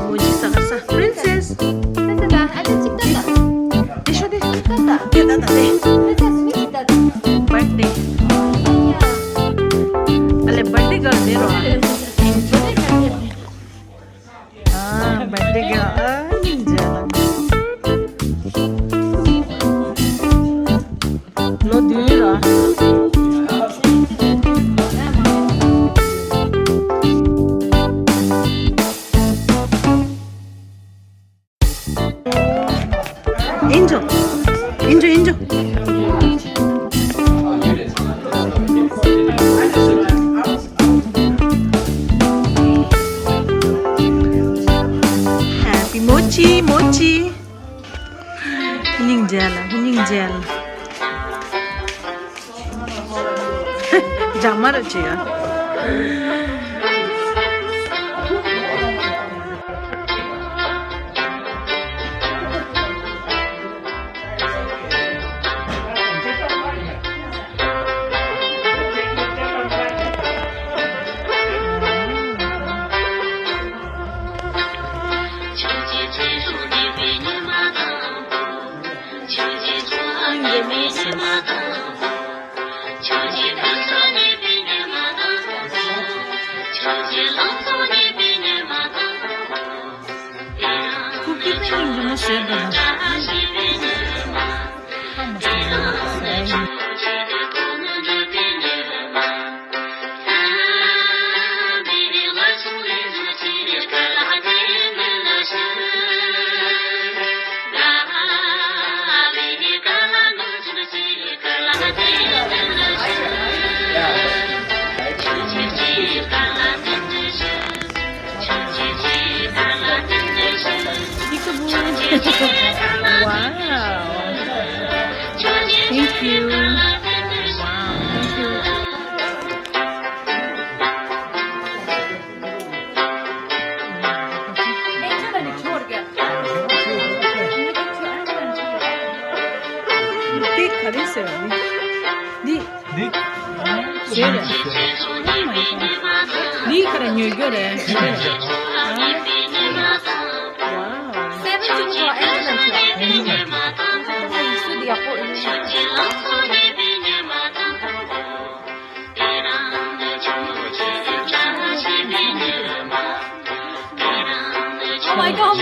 Moji sa princess. Tata, ada cik tata. Show deh. Tata. Dia tata deh. Princess, which tata? Birthday. Yeah. Ale birthday girl deh roh. Boleh kan dia? Birthday girl. Jalan. Lo dia roh. Angel. Happy mochi. Hunying gel. Jamar aja ya. Cookie pengen cuma share dong. Wow. Thank you. Wow, thank you. Angel आणि छोड़ गया. Cake khade se wali. Di. Share. Oh my god. Di kara nyoy gore. Wow. 7 cuma Angel आणि छोड़. Itu dia kok ini. Oh my god,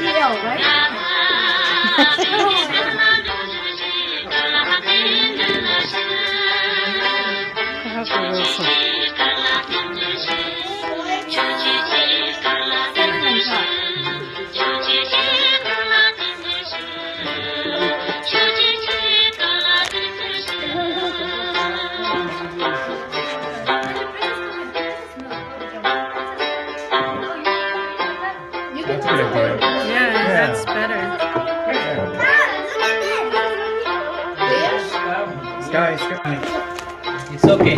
GEL, right? Yeah, that's better. Sky. It's okay.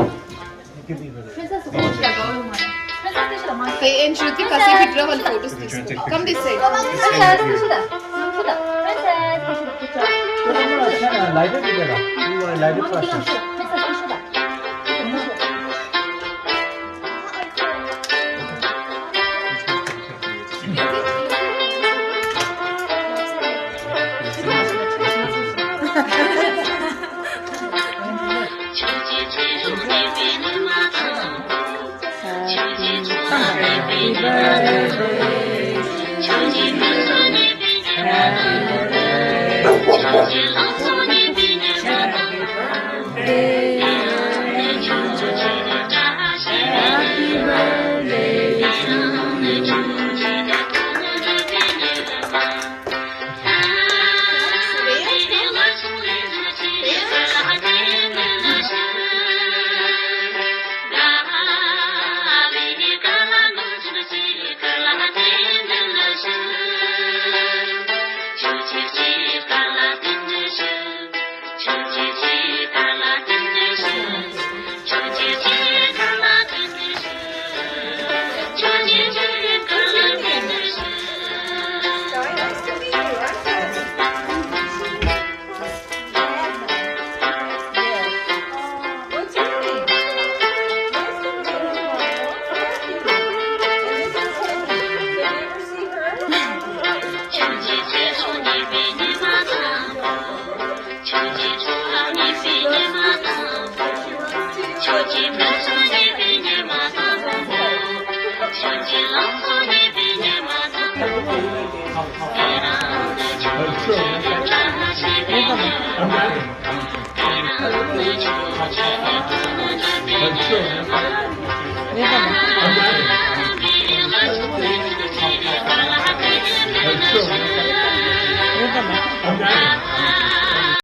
Hey, and Shruti, kasi picture wal photos తీసుకో. Come this side. Light it together. You light it first. Happy birthday. Sure.